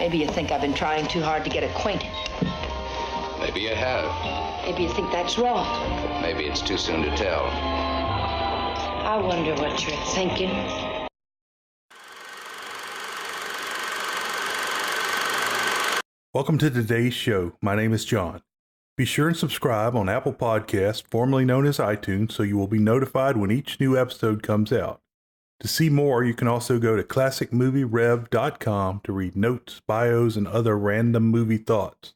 Maybe you think I've been trying too hard to get acquainted. Maybe you have. Maybe you think that's wrong. Maybe it's too soon to tell. I wonder what you're thinking. Welcome to today's show. My name is John. Be sure and subscribe on Apple Podcasts, formerly known as iTunes, so you will be notified when each new episode comes out. To see more, you can also go to classicmovierev.com to read notes, bios, and other random movie thoughts.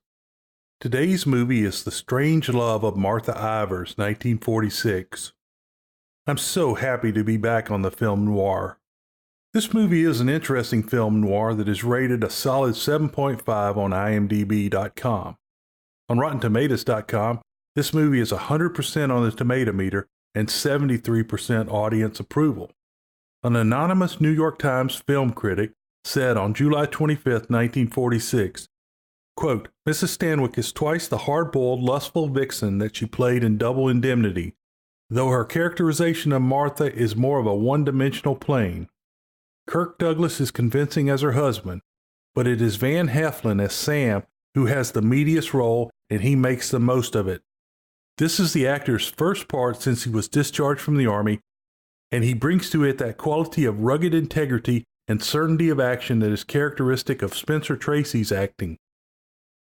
Today's movie is The Strange Love of Martha Ivers, 1946. I'm so happy to be back on the film noir. This movie is an interesting film noir that is rated a solid 7.5 on imdb.com. On RottenTomatoes.com, this movie is 100% on the tomato meter and 73% audience approval. An anonymous New York Times film critic said on July 25, 1946, quote, Mrs. Stanwyck is twice the hard-boiled, lustful vixen that she played in Double Indemnity, though her characterization of Martha is more of a one-dimensional plane. Kirk Douglas is convincing as her husband, but it is Van Heflin as Sam who has the meatiest role, and he makes the most of it. This is the actor's first part since he was discharged from the Army, and he brings to it that quality of rugged integrity and certainty of action that is characteristic of Spencer Tracy's acting.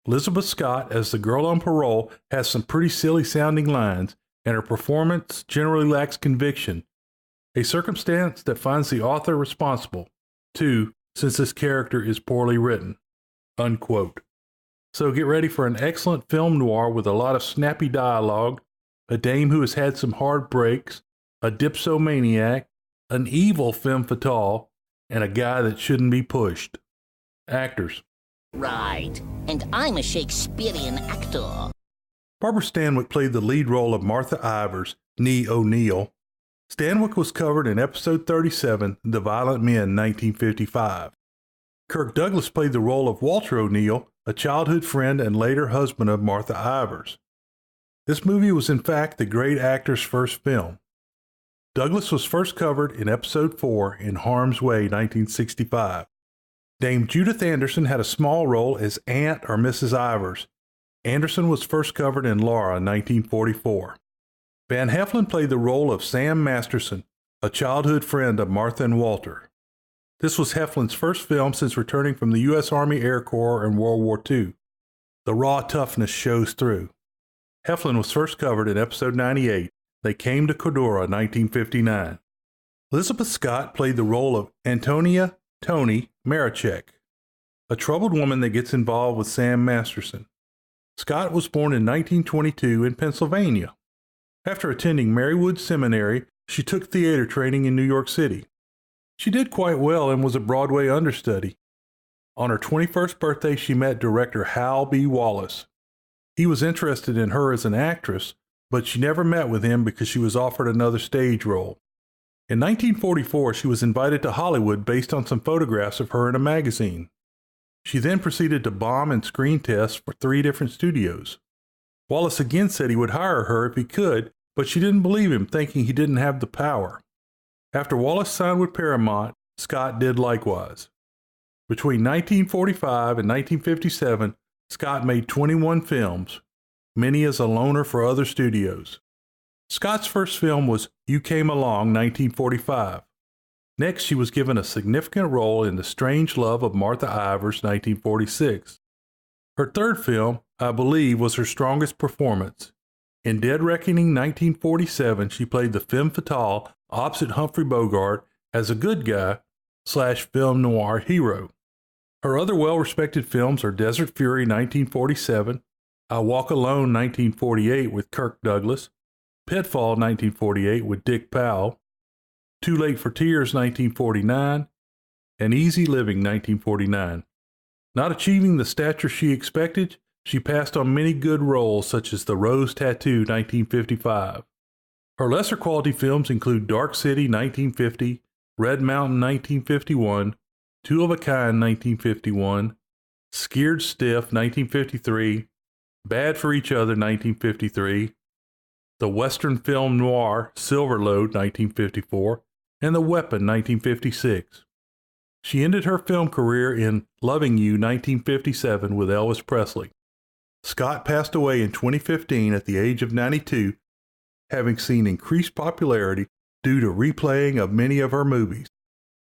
Elizabeth Scott, as the girl on parole, has some pretty silly-sounding lines, and her performance generally lacks conviction, a circumstance that finds the author responsible, too, since this character is poorly written. Unquote. So get ready for an excellent film noir with a lot of snappy dialogue, a dame who has had some hard breaks, a dipsomaniac, an evil femme fatale, and a guy that shouldn't be pushed. Actors. Right, and I'm a Shakespearean actor. Barbara Stanwyck played the lead role of Martha Ivers, née O'Neill. Stanwyck was covered in episode 37, The Violent Men, 1955. Kirk Douglas played the role of Walter O'Neill, a childhood friend and later husband of Martha Ivers. This movie was in fact the great actor's first film. Douglas was first covered in episode 4 in Harm's Way, 1965. Dame Judith Anderson had a small role as Aunt or Mrs. Ivers. Anderson was first covered in Laura, 1944. Van Heflin played the role of Sam Masterson, a childhood friend of Martha and Walter. This was Heflin's first film since returning from the U.S. Army Air Corps in World War II. The raw toughness shows through. Heflin was first covered in episode 98, They Came to Cordura, 1959. Elizabeth Scott played the role of Antonia Tony Marichek, a troubled woman that gets involved with Sam Masterson. Scott was born in 1922 in Pennsylvania. After attending Marywood Seminary, she took theater training in New York City. She did quite well and was a Broadway understudy. On her 21st birthday, she met director Hal B. Wallace. He was interested in her as an actress, but she never met with him because she was offered another stage role. In 1944, she was invited to Hollywood based on some photographs of her in a magazine. She then proceeded to bomb and screen test for 3 different studios. Wallace again said he would hire her if he could, but she didn't believe him, thinking he didn't have the power. After Wallace signed with Paramount, Scott did likewise. Between 1945 and 1957, Scott made 21 films, many as a loaner for other studios. Scott's first film was You Came Along, 1945. Next, she was given a significant role in The Strange Love of Martha Ivers, 1946. Her third film, I Believe, was her strongest performance. In Dead Reckoning, 1947, she played the femme fatale opposite Humphrey Bogart as a good guy / film noir hero. Her other well-respected films are Desert Fury, 1947, I Walk Alone, 1948 with Kirk Douglas, Pitfall, 1948 with Dick Powell, Too Late for Tears, 1949, and Easy Living, 1949. Not achieving the stature she expected, she passed on many good roles such as The Rose Tattoo, 1955. Her lesser quality films include Dark City, 1950, Red Mountain, 1951, Two of a Kind, 1951, Scared Stiff, 1953, Bad for Each Other, 1953, the Western film noir Silver Lode, 1954, and The Weapon, 1956. She ended her film career in Loving You 1957 with Elvis Presley. Scott passed away in 2015 at the age of 92, having seen increased popularity due to replaying of many of her movies.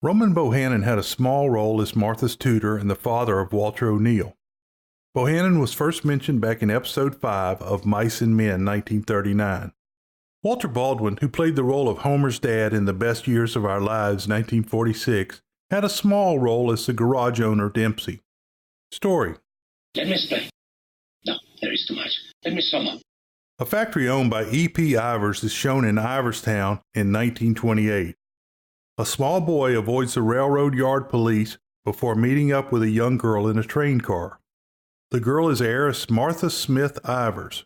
Roman Bohannon had a small role as Martha's tutor and the father of Walter O'Neill. Bohannon was first mentioned back in episode 5 of Mice and Men 1939. Walter Baldwin, who played the role of Homer's dad in The Best Years of Our Lives 1946, had a small role as the garage owner Dempsey. Story. Let me explain. No, there is too much. Let me sum up. A factory owned by E.P. Ivers is shown in Iverstown in 1928. A small boy avoids the railroad yard police before meeting up with a young girl in a train car. The girl is heiress Martha Smith Ivers.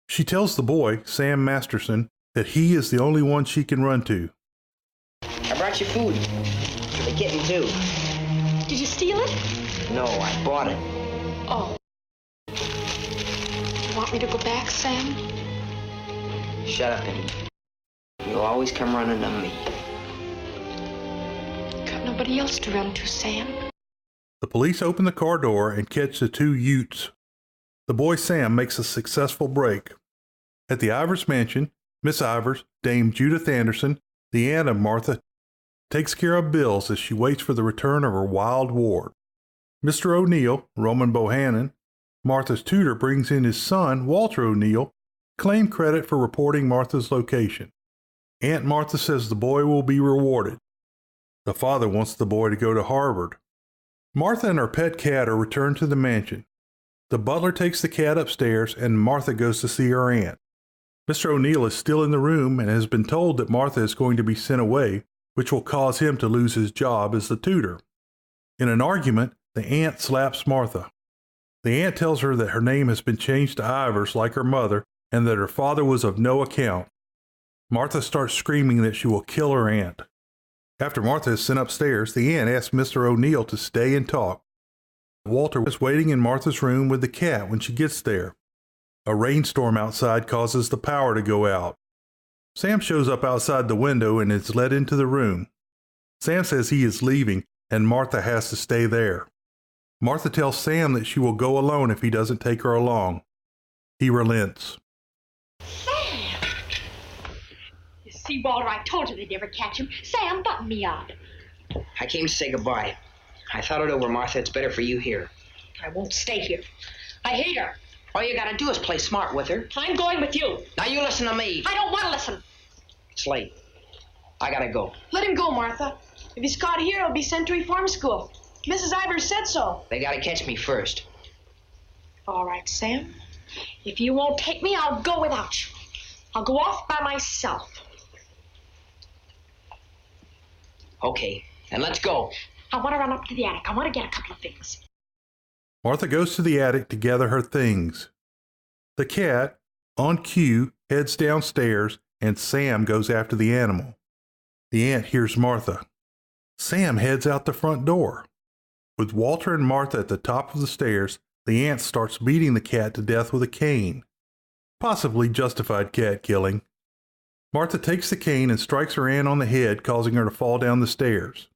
She tells the boy, Sam Masterson, that he is the only one she can run to. I brought you food. For the kitten, too. Did you steal it? No, I bought it. Oh. You want me to go back, Sam? Shut up and eat. You'll always come running to me. Got nobody else to run to, Sam. The police open the car door and catch the two Utes. The boy Sam makes a successful break. At the Ivers mansion, Miss Ivers, Dame Judith Anderson, the aunt of Martha, takes care of bills as she waits for the return of her wild ward. Mr. O'Neill, Roman Bohannon, Martha's tutor, brings in his son, Walter O'Neill, claim credit for reporting Martha's location. Aunt Martha says the boy will be rewarded. The father wants the boy to go to Harvard. Martha and her pet cat are returned to the mansion. The butler takes the cat upstairs and Martha goes to see her aunt. Mr. O'Neill is still in the room and has been told that Martha is going to be sent away, which will cause him to lose his job as the tutor. In an argument, the aunt slaps Martha. The aunt tells her that her name has been changed to Ivers like her mother and that her father was of no account. Martha starts screaming that she will kill her aunt. After Martha is sent upstairs, the aunt asks Mr. O'Neill to stay and talk. Walter is waiting in Martha's room with the cat when she gets there. A rainstorm outside causes the power to go out. Sam shows up outside the window and is led into the room. Sam says he is leaving and Martha has to stay there. Martha tells Sam that she will go alone if he doesn't take her along. He relents. Sam! You see, Walter, I told you they'd never catch him. Sam, button me up. I came to say goodbye. I thought it over, Martha. It's better for you here. I won't stay here. I hate her. All you gotta do is play smart with her. I'm going with you. Now you listen to me. I don't want to listen. It's late. I gotta go. Let him go, Martha. If he's caught here, he'll be sent to reform school. Mrs. Ivers said so. They gotta catch me first. All right, Sam. If you won't take me, I'll go without you. I'll go off by myself. Okay, then let's go. I want to run up to the attic. I want to get a couple of things. Martha goes to the attic to gather her things. The cat, on cue, heads downstairs and Sam goes after the animal. The aunt hears Martha. Sam heads out the front door. With Walter and Martha at the top of the stairs, the aunt starts beating the cat to death with a cane. Possibly justified cat killing. Martha takes the cane and strikes her aunt on the head, causing her to fall down the stairs.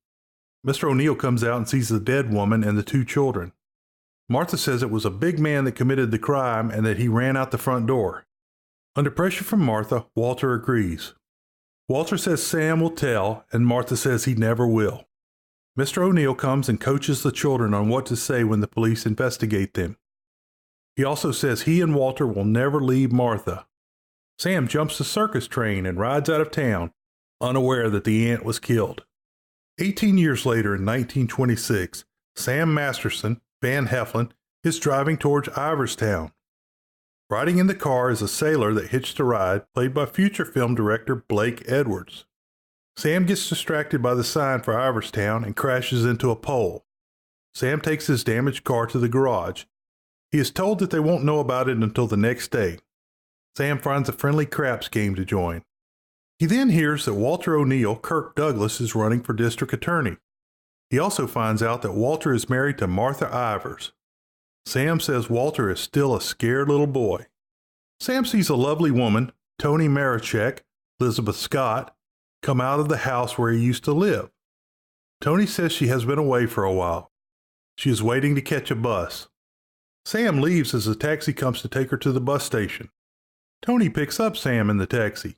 Mr. O'Neill comes out and sees the dead woman and the two children. Martha says it was a big man that committed the crime and that he ran out the front door. Under pressure from Martha, Walter agrees. Walter says Sam will tell, and Martha says he never will. Mr. O'Neill comes and coaches the children on what to say when the police investigate them. He also says he and Walter will never leave Martha. Sam jumps the circus train and rides out of town, unaware that the aunt was killed. 18 years later, in 1926, Sam Masterson, Van Heflin, is driving towards Iverstown. Riding in the car is a sailor that hitched a ride, played by future film director Blake Edwards. Sam gets distracted by the sign for Iverstown and crashes into a pole. Sam takes his damaged car to the garage. He is told that they won't know about it until the next day. Sam finds a friendly craps game to join. He then hears that Walter O'Neill, Kirk Douglas, is running for district attorney. He also finds out that Walter is married to Martha Ivers. Sam says Walter is still a scared little boy. Sam sees a lovely woman, Toni Marichek, Elizabeth Scott, come out of the house where he used to live. Tony says she has been away for a while. She is waiting to catch a bus. Sam leaves as a taxi comes to take her to the bus station. Tony picks up Sam in the taxi.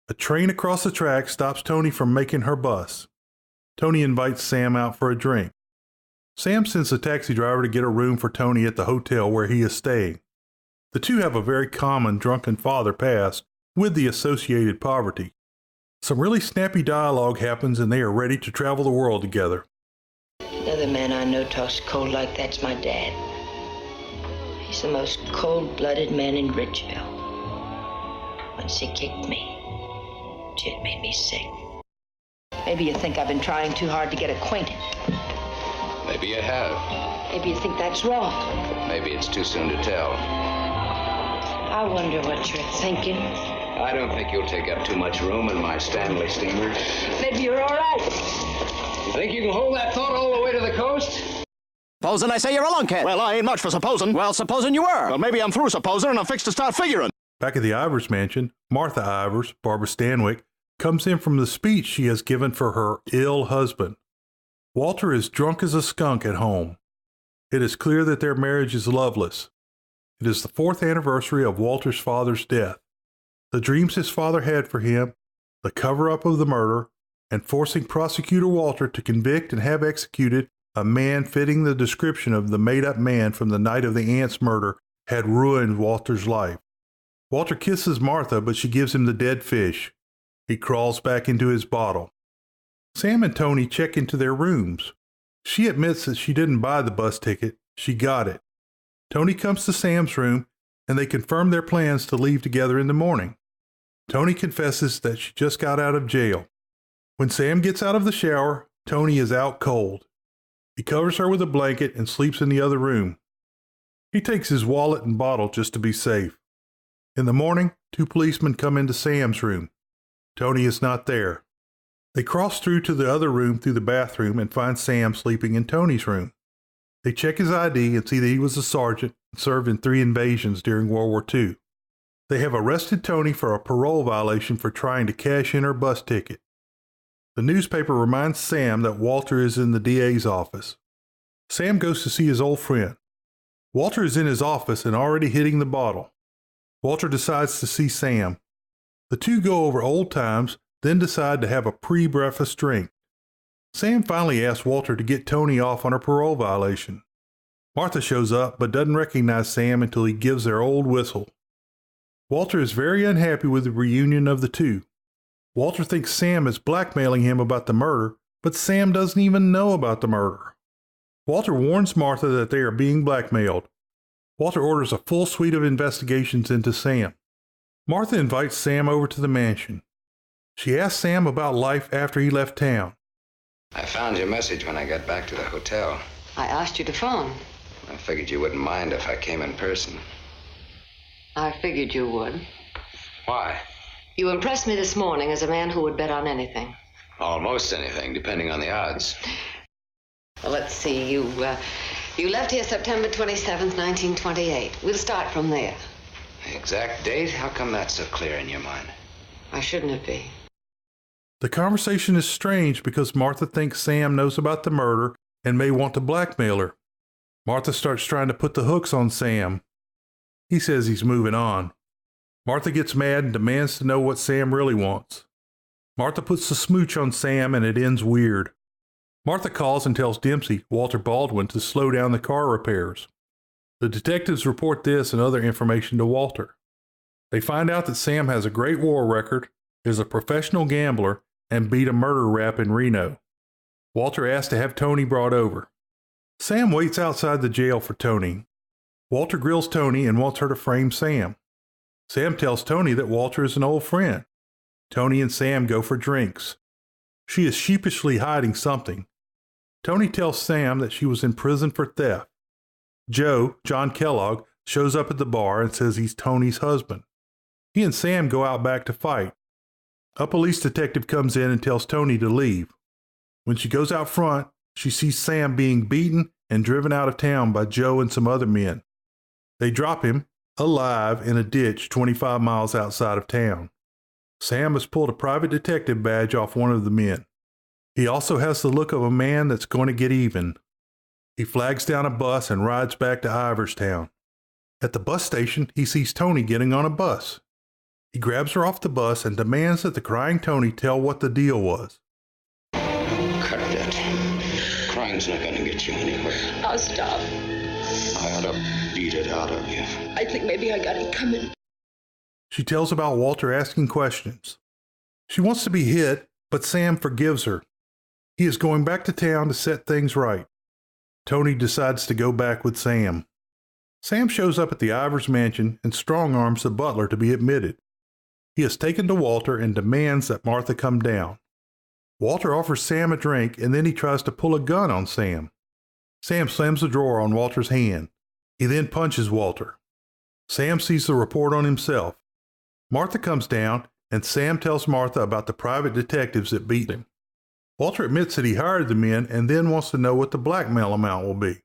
A train across the track stops Tony from making her bus. Tony invites Sam out for a drink. Sam sends the taxi driver to get a room for Tony at the hotel where he is staying. The two have a very common drunken father past with the associated poverty. Some really snappy dialogue happens and they are ready to travel the world together. Another man I know talks cold like that's my dad. He's the most cold-blooded man in Ridgeville. Once he kicked me. It made me sick. Maybe you think I've been trying too hard to get acquainted. Maybe you have. Maybe you think that's wrong. Maybe it's too soon to tell. I wonder what you're thinking. I don't think you'll take up too much room in my Stanley steamer. Maybe you're all right. You think you can hold that thought all the way to the coast? Supposing I say you're a lunkhead. Well, I ain't much for supposing. Well, supposing you were. Well, maybe I'm through supposing and I'm fixed to start figuring. Back at the Ivers mansion, Martha Ivers, Barbara Stanwyck, comes in from the speech she has given for her ill husband. Walter is drunk as a skunk at home. It is clear that their marriage is loveless. It is the 4th anniversary of Walter's father's death. The dreams his father had for him, the cover-up of the murder, and forcing prosecutor Walter to convict and have executed a man fitting the description of the made-up man from the night of the aunt's murder had ruined Walter's life. Walter kisses Martha, but she gives him the dead fish. He crawls back into his bottle. Sam and Tony check into their rooms. She admits that she didn't buy the bus ticket, she got it. Tony comes to Sam's room, and they confirm their plans to leave together in the morning. Tony confesses that she just got out of jail. When Sam gets out of the shower, Tony is out cold. He covers her with a blanket and sleeps in the other room. He takes his wallet and bottle just to be safe. In the morning, 2 policemen come into Sam's room. Tony is not there. They cross through to the other room through the bathroom and find Sam sleeping in Tony's room. They check his ID and see that he was a sergeant and served in 3 invasions during World War II. They have arrested Tony for a parole violation for trying to cash in her bus ticket. The newspaper reminds Sam that Walter is in the DA's office. Sam goes to see his old friend. Walter is in his office and already hitting the bottle. Walter decides to see Sam. The two go over old times, then decide to have a pre-breakfast drink. Sam finally asks Walter to get Tony off on a parole violation. Martha shows up but doesn't recognize Sam until he gives their old whistle. Walter is very unhappy with the reunion of the two. Walter thinks Sam is blackmailing him about the murder, but Sam doesn't even know about the murder. Walter warns Martha that they are being blackmailed. Walter orders a full suite of investigations into Sam. Martha invites Sam over to the mansion. She asks Sam about life after he left town. I found your message when I got back to the hotel. I asked you to phone. I figured you wouldn't mind if I came in person. I figured you would. Why? You impressed me this morning as a man who would bet on anything. Almost anything, depending on the odds. Well, let's see. You left here September 27th, 1928. We'll start from there. The exact date? How come that's so clear in your mind? Why shouldn't it be? The conversation is strange because Martha thinks Sam knows about the murder and may want to blackmail her. Martha starts trying to put the hooks on Sam. He says he's moving on. Martha gets mad and demands to know what Sam really wants. Martha puts the smooch on Sam and it ends weird. Martha calls and tells Dempsey, Walter Baldwin, to slow down the car repairs. The detectives report this and other information to Walter. They find out that Sam has a great war record, is a professional gambler, and beat a murder rap in Reno. Walter asks to have Tony brought over. Sam waits outside the jail for Tony. Walter grills Tony and wants her to frame Sam. Sam tells Tony that Walter is an old friend. Tony and Sam go for drinks. She is sheepishly hiding something. Tony tells Sam that she was in prison for theft. Joe, John Kellogg, shows up at the bar and says he's Tony's husband. He and Sam go out back to fight. A police detective comes in and tells Tony to leave. When she goes out front, she sees Sam being beaten and driven out of town by Joe and some other men. They drop him, alive, in a ditch 25 miles outside of town. Sam has pulled a private detective badge off one of the men. He also has the look of a man that's going to get even. He flags down a bus and rides back to Iverstown. At the bus station, he sees Tony getting on a bus. He grabs her off the bus and demands that the crying Tony tell what the deal was. Cut that. Crying's not gonna get you anywhere. I'll stop. I ought to beat it out of you. I think maybe I got it coming. She tells about Walter asking questions. She wants to be hit, but Sam forgives her. He is going back to town to set things right. Tony decides to go back with Sam. Sam shows up at the Ivers mansion and strong-arms the butler to be admitted. He is taken to Walter and demands that Martha come down. Walter offers Sam a drink and then he tries to pull a gun on Sam. Sam slams the drawer on Walter's hand. He then punches Walter. Sam sees the report on himself. Martha comes down and Sam tells Martha about the private detectives that beat him. Walter admits that he hired the men and then wants to know what the blackmail amount will be.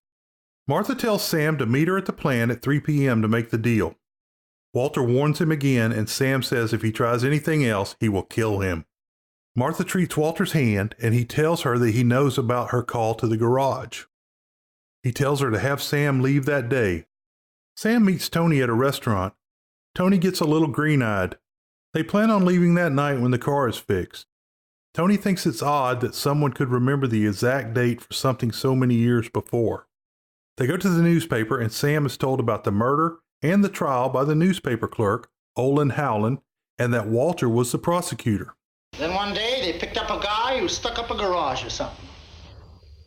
Martha tells Sam to meet her at the plant at 3 p.m. to make the deal. Walter warns him again and Sam says if he tries anything else, he will kill him. Martha treats Walter's hand and he tells her that he knows about her call to the garage. He tells her to have Sam leave that day. Sam meets Tony at a restaurant. Tony gets a little green-eyed. They plan on leaving that night when the car is fixed. Tony thinks it's odd that someone could remember the exact date for something so many years before. They go to the newspaper and Sam is told about the murder and the trial by the newspaper clerk, Olin Howland, and that Walter was the prosecutor. Then one day they picked up a guy who stuck up a garage or something.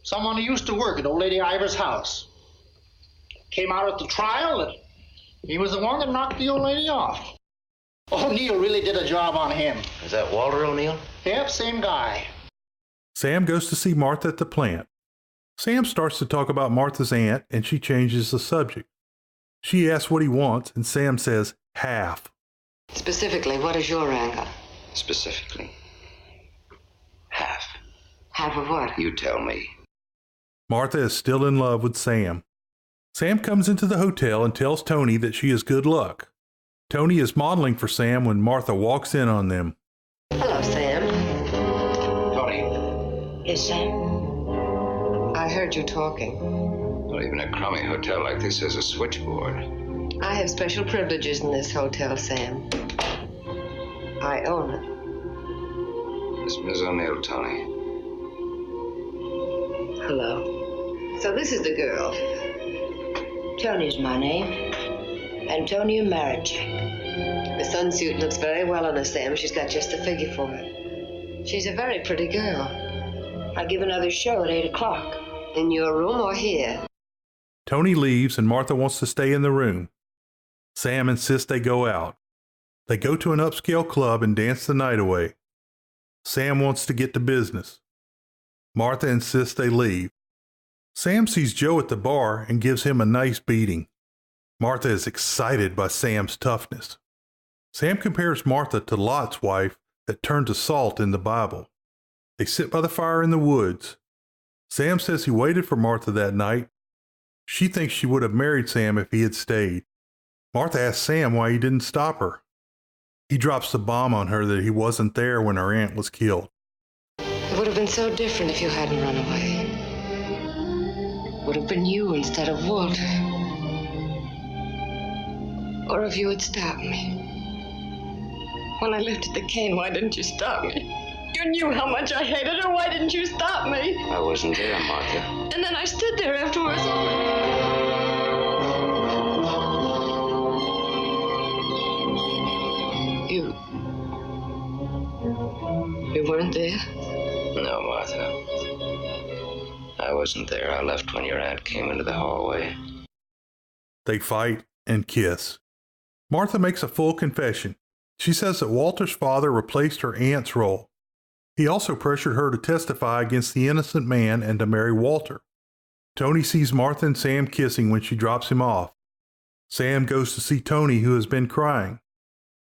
Someone who used to work at old lady Ivers' house. Came out at the trial that he was the one that knocked the old lady off. O'Neill really did a job on him. Is that Walter O'Neill? Yep, same guy. Sam goes to see Martha at the plant. Sam starts to talk about Martha's aunt and she changes the subject. She asks what he wants and Sam says, half. Specifically, what is your angle? Specifically, half. Half of what? You tell me. Martha is still in love with Sam. Sam comes into the hotel and tells Tony that she is good luck. Tony is modeling for Sam when Martha walks in on them. Hello, Sam. Tony. Yes, Sam? I heard you talking. Well, even a crummy hotel like this has a switchboard. I have special privileges in this hotel, Sam. I own it. This is Miss O'Neill, Tony. Hello. So this is the girl. Tony's my name. Antonia Maricek. The sunsuit looks very well on her, Sam. She's got just the figure for it. She's a very pretty girl. I give another show at 8 o'clock. In your room or here? Tony leaves and Martha wants to stay in the room. Sam insists they go out. They go to an upscale club and dance the night away. Sam wants to get to business. Martha insists they leave. Sam sees Joe at the bar and gives him a nice beating. Martha is excited by Sam's toughness. Sam compares Martha to Lot's wife that turned to salt in the Bible. They sit by the fire in the woods. Sam says he waited for Martha that night. She thinks she would have married Sam if he had stayed. Martha asks Sam why he didn't stop her. He drops the bomb on her that he wasn't there when her aunt was killed. It would have been so different if you hadn't run away. It would have been you instead of Walter. Or if you had stopped me. When I lifted the cane, why didn't you stop me? You knew how much I hated her. Why didn't you stop me? I wasn't there, Martha. And then I stood there afterwards. You weren't there? No, Martha. I wasn't there. I left when your aunt came into the hallway. They fight and kiss. Martha makes a full confession. She says that Walter's father replaced her aunt's role. He also pressured her to testify against the innocent man and to marry Walter. Tony sees Martha and Sam kissing when she drops him off. Sam goes to see Tony, who has been crying.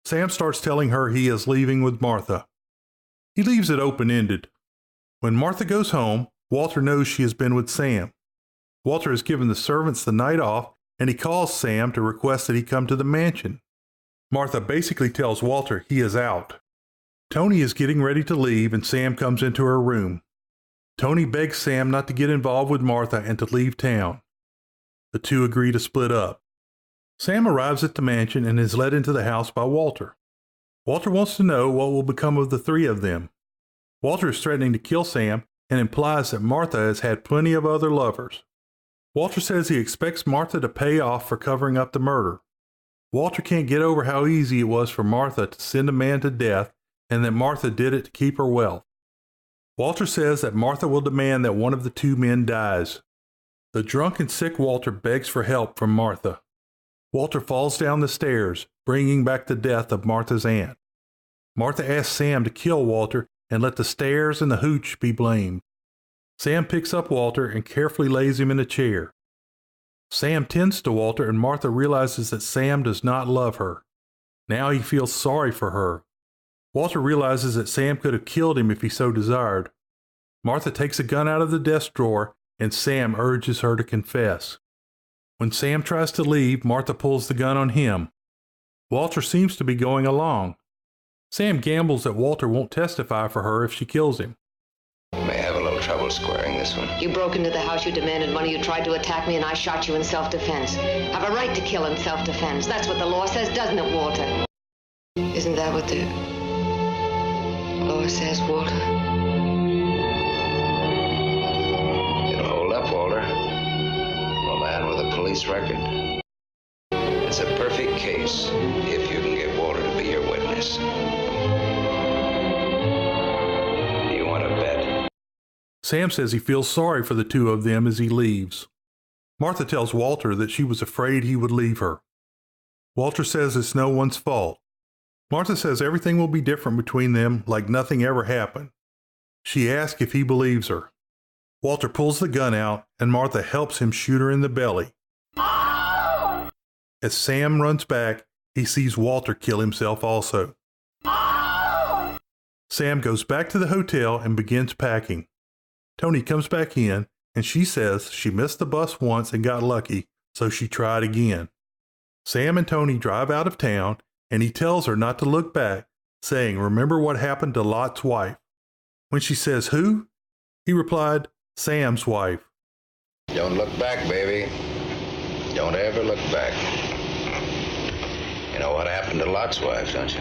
Sam starts telling her he is leaving with Martha. He leaves it open-ended. When Martha goes home, Walter knows she has been with Sam. Walter has given the servants the night off, and he calls Sam to request that he come to the mansion. Martha basically tells Walter he is out. Tony is getting ready to leave, and Sam comes into her room. Tony begs Sam not to get involved with Martha and to leave town. The two agree to split up. Sam arrives at the mansion and is led into the house by Walter. Walter wants to know what will become of the three of them. Walter is threatening to kill Sam and implies that Martha has had plenty of other lovers. Walter says he expects Martha to pay off for covering up the murder. Walter can't get over how easy it was for Martha to send a man to death and that Martha did it to keep her wealth. Walter says that Martha will demand that one of the two men dies. The drunk and sick Walter begs for help from Martha. Walter falls down the stairs, bringing back the death of Martha's aunt. Martha asks Sam to kill Walter and let the stairs and the hooch be blamed. Sam picks up Walter and carefully lays him in a chair. Sam tends to Walter and Martha realizes that Sam does not love her. Now he feels sorry for her. Walter realizes that Sam could have killed him if he so desired. Martha takes a gun out of the desk drawer and Sam urges her to confess. When Sam tries to leave, Martha pulls the gun on him. Walter seems to be going along. Sam gambles that Walter won't testify for her if she kills him. May have a little trouble squaring this one. You broke into the house, you demanded money, you tried to attack me, and I shot you in self-defense. Have a right to kill in self-defense. That's what the law says, doesn't it, Walter? Isn't that what the law says, Walter? It'll hold up, Walter. A man with a police record. It's a perfect case if you can get Walter to be your witness. You want to bet? Sam says he feels sorry for the two of them as he leaves. Martha tells Walter that she was afraid he would leave her. Walter says it's no one's fault. Martha says everything will be different between them, like nothing ever happened. She asks if he believes her. Walter pulls the gun out, and Martha helps him shoot her in the belly. As Sam runs back, he sees Walter kill himself also. Sam goes back to the hotel and begins packing. Tony comes back in, and she says she missed the bus once and got lucky, so she tried again. Sam and Tony drive out of town, and he tells her not to look back, saying, "Remember what happened to Lot's wife." When she says, "Who?" he replied, "Sam's wife." Don't look back, baby. Don't ever look back. You know what happened to Lot's wife, don't you?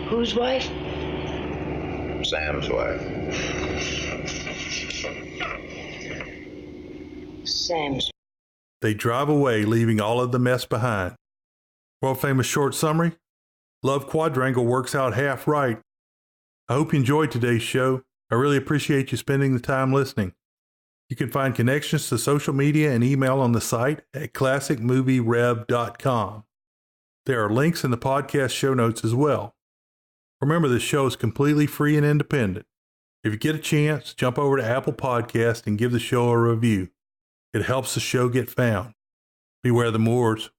Whose wife? Sam's wife. Sam's. They drive away, leaving all of the mess behind. World-famous short summary: Love Quadrangle works out half right. I hope you enjoyed today's show. I really appreciate you spending the time listening. You can find connections to social media and email on the site at classicmovierev.com. There are links in the podcast show notes as well. Remember, this show is completely free and independent. If you get a chance, jump over to Apple Podcast and give the show a review. It helps the show get found. Beware the Moors.